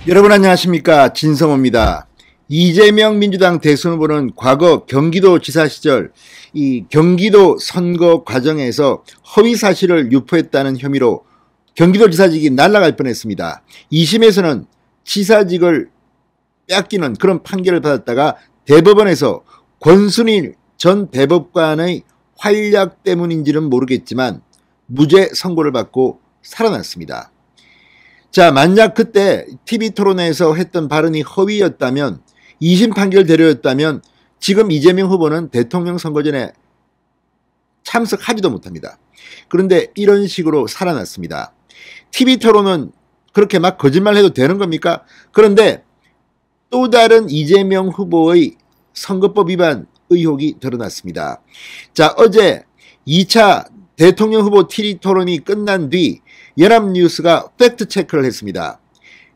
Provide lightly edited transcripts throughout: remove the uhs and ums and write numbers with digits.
여러분 안녕하십니까, 진성호입니다. 이재명 민주당 대선 후보는 과거 경기도지사 시절 이 경기도 선거 과정에서 허위 사실을 유포했다는 혐의로 경기도지사직이 날아갈 뻔했습니다. 2심에서는 지사직을 뺏기는 그런 판결을 받았다가 대법원에서 권순일 전 대법관의 활약 때문인지는 모르겠지만 무죄 선고를 받고 살아났습니다. 자, 만약 그때 TV토론회에서 했던 발언이 허위였다면, 2심 판결대로였다면 지금 이재명 후보는 대통령 선거 전에 참석하지도 못합니다. 그런데 이런 식으로 살아났습니다. TV토론은 그렇게 막 거짓말해도 되는 겁니까? 그런데 또 다른 이재명 후보의 선거법 위반 의혹이 드러났습니다. 자, 어제 2차 대통령 후보 TV토론이 끝난 뒤 연합뉴스가 팩트체크를 했습니다.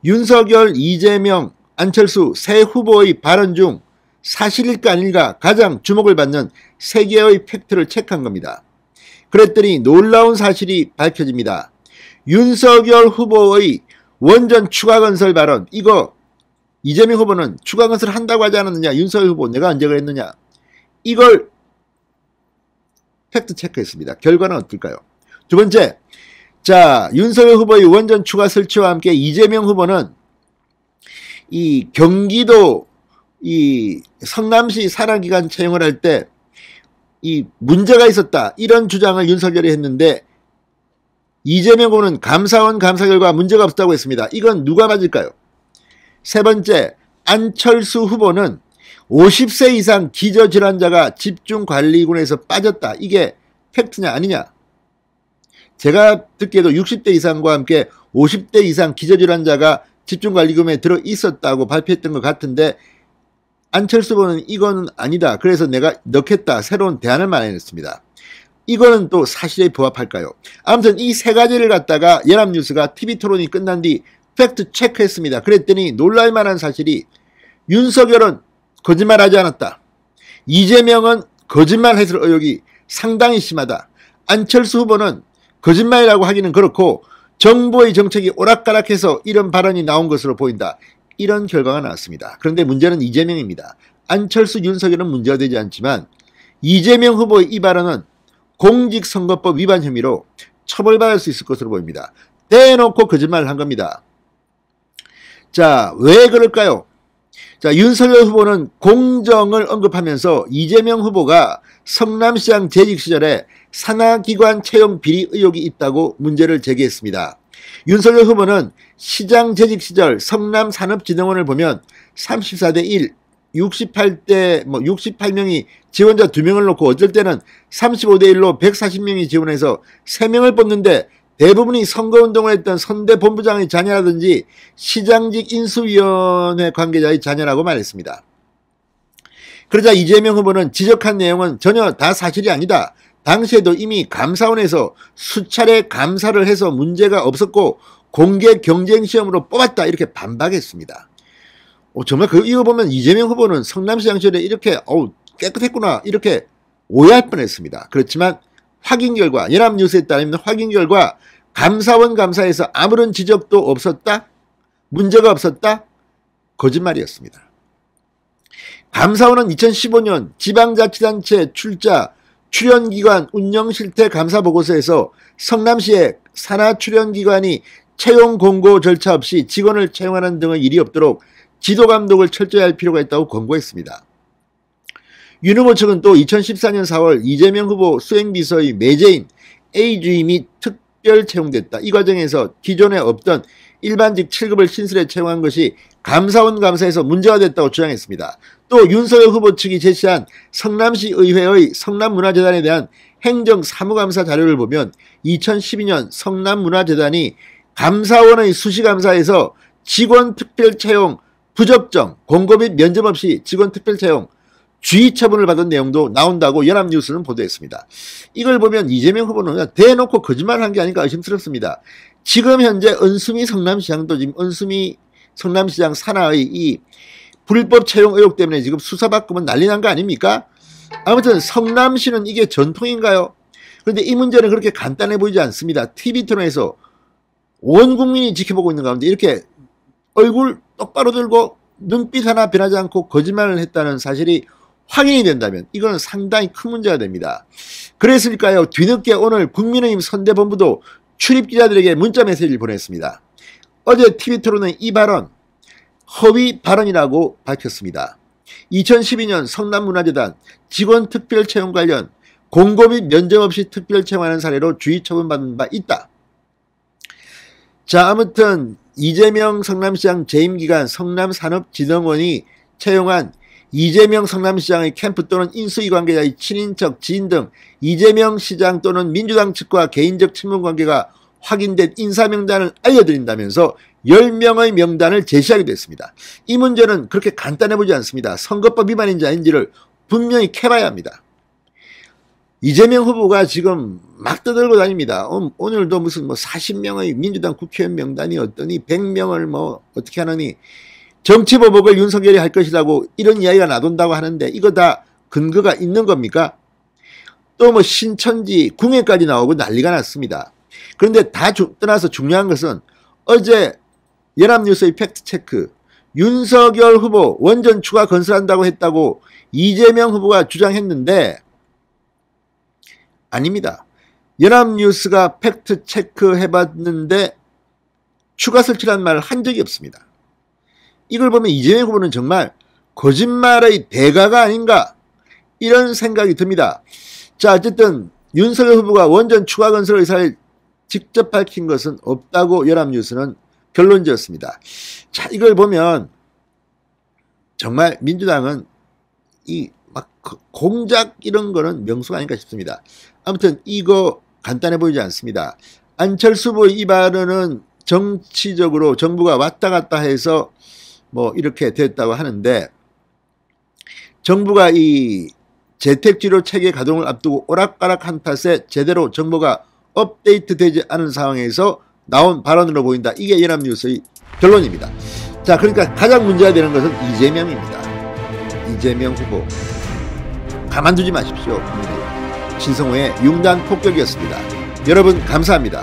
윤석열, 이재명, 안철수 세 후보의 발언 중 사실일까 아닐까 가장 주목을 받는 3개의 팩트를 체크한 겁니다. 그랬더니 놀라운 사실이 밝혀집니다. 윤석열 후보의 원전 추가건설 발언, 이거 이재명 후보는 추가건설 한다고 하지 않았느냐, 윤석열 후보 내가 언제 그랬느냐, 이걸 팩트 체크했습니다. 결과는 어떨까요? 두 번째, 자, 윤석열 후보의 원전 추가 설치와 함께 이재명 후보는 이 경기도 이 성남시 산하기관 채용을 할 때 이 문제가 있었다, 이런 주장을 윤석열이 했는데 이재명 후보는 감사원 감사 결과 문제가 없었다고 했습니다. 이건 누가 맞을까요? 세 번째, 안철수 후보는 50세 이상 기저질환자가 집중관리군에서 빠졌다, 이게 팩트냐 아니냐? 제가 듣기에도 60대 이상과 함께 50대 이상 기저질환자가 집중관리금에 들어있었다고 발표했던 것 같은데 안철수 후보는 이거는 아니다, 그래서 내가 넣겠다, 새로운 대안을 마련했습니다. 이거는 또 사실에 부합할까요? 아무튼 이 세 가지를 갖다가 연합뉴스가 TV토론이 끝난 뒤 팩트 체크했습니다. 그랬더니 놀랄만한 사실이 윤석열은 거짓말하지 않았다, 이재명은 거짓말했을 의혹이 상당히 심하다, 안철수 후보는 거짓말이라고 하기는 그렇고 정부의 정책이 오락가락해서 이런 발언이 나온 것으로 보인다, 이런 결과가 나왔습니다. 그런데 문제는 이재명입니다. 안철수, 윤석열은 문제가 되지 않지만 이재명 후보의 이 발언은 공직선거법 위반 혐의로 처벌받을 수 있을 것으로 보입니다. 대놓고 거짓말을 한 겁니다. 자, 왜 그럴까요? 자, 윤석열 후보는 공정을 언급하면서 이재명 후보가 성남시장 재직 시절에 산하기관 채용 비리 의혹이 있다고 문제를 제기했습니다. 윤석열 후보는 시장 재직 시절 성남산업진흥원을 보면 34대 1, 68명이 지원자 2명을 놓고 어쩔 때는 35대 1로 140명이 지원해서 3명을 뽑는데 대부분이 선거운동을 했던 선대본부장의 자녀라든지 시장직 인수위원회 관계자의 자녀라고 말했습니다. 그러자 이재명 후보는 지적한 내용은 전혀 다 사실이 아니다, 당시에도 이미 감사원에서 수차례 감사를 해서 문제가 없었고 공개 경쟁시험으로 뽑았다, 이렇게 반박했습니다. 정말 이거 보면 이재명 후보는 성남시장 시절에 이렇게 깨끗했구나, 이렇게 오해할 뻔했습니다. 그렇지만 확인 결과, 연합뉴스에 따르면 확인 결과 감사원 감사에서 아무런 지적도 없었다, 문제가 없었다, 거짓말이었습니다. 감사원은 2015년 지방자치단체 출연기관 운영실태 감사보고서에서 성남시의 산하출연기관이 채용 공고 절차 없이 직원을 채용하는 등의 일이 없도록 지도감독을 철저히 할 필요가 있다고 권고했습니다. 윤 후보 측은 또 2014년 4월 이재명 후보 수행비서의 매제인 A주임 및 특별 채용됐다, 이 과정에서 기존에 없던 일반직 7급을 신설해 채용한 것이 감사원 감사에서 문제가 됐다고 주장했습니다. 또 윤석열 후보 측이 제시한 성남시 의회의 성남문화재단에 대한 행정사무감사 자료를 보면 2012년 성남문화재단이 감사원의 수시감사에서 직원 특별채용 부적정, 공고 및 면접 없이 직원 특별채용 주의 처분을 받은 내용도 나온다고 연합뉴스는 보도했습니다. 이걸 보면 이재명 후보는 대놓고 거짓말을 한 게 아닌가 의심스럽습니다. 지금 현재 은수미 성남시장도 지금 은수미 성남시장 산하의 이 불법 채용 의혹 때문에 지금 수사받고 난리 난 거 아닙니까? 아무튼 성남시는 이게 전통인가요? 그런데 이 문제는 그렇게 간단해 보이지 않습니다. TV토론에서 온 국민이 지켜보고 있는 가운데 이렇게 얼굴 똑바로 들고 눈빛 하나 변하지 않고 거짓말을 했다는 사실이 확인이 된다면 이건 상당히 큰 문제가 됩니다. 그랬을까요? 뒤늦게 오늘 국민의힘 선대본부도 출입기자들에게 문자 메시지를 보냈습니다. 어제 TV토론은 이 발언 허위 발언이라고 밝혔습니다. 2012년 성남문화재단 직원 특별채용 관련 공고 및 면접 없이 특별채용하는 사례로 주의 처분받은 바 있다. 자, 아무튼 이재명 성남시장 재임기간 성남산업진흥원이 채용한 이재명 성남시장의 캠프 또는 인수위 관계자의 친인척, 지인 등 이재명 시장 또는 민주당 측과 개인적 친분관계가 확인된 인사명단을 알려드린다면서 10명의 명단을 제시하기도 했습니다. 이 문제는 그렇게 간단해 보지 않습니다. 선거법 위반인지 아닌지를 분명히 캐봐야 합니다. 이재명 후보가 지금 막 떠들고 다닙니다. 오늘도 무슨 40명의 민주당 국회의원 명단이 어떠니 100명을 어떻게 하느니 정치보복을 윤석열이 할 것이라고 이런 이야기가 나돈다고 하는데 이거 다 근거가 있는 겁니까? 또 신천지 궁예까지 나오고 난리가 났습니다. 그런데 다 떠나서 중요한 것은 어제 연합뉴스의 팩트체크 윤석열 후보 원전 추가 건설한다고 했다고 이재명 후보가 주장했는데 아닙니다. 연합뉴스가 팩트체크 해봤는데 추가 설치라는 말을 한 적이 없습니다. 이걸 보면 이재명 후보는 정말 거짓말의 대가가 아닌가 이런 생각이 듭니다. 자, 어쨌든 윤석열 후보가 원전 추가 건설 의사를 직접 밝힌 것은 없다고 연합뉴스는 결론 지었습니다. 자, 이걸 보면 정말 민주당은 이 공작 이런 거는 명수가 아닌가 싶습니다. 아무튼 이거 간단해 보이지 않습니다. 안철수 후보의 이 발언은 정치적으로 정부가 왔다 갔다 해서 이렇게 됐다고 하는데 정부가 이 재택치료 체계 가동을 앞두고 오락가락한 탓에 제대로 정보가 업데이트되지 않은 상황에서 나온 발언으로 보인다. 이게 연합뉴스의 결론입니다. 자, 그러니까 가장 문제가 되는 것은 이재명입니다. 이재명 후보 가만두지 마십시오. 신성호의 융단 폭격이었습니다. 여러분 감사합니다.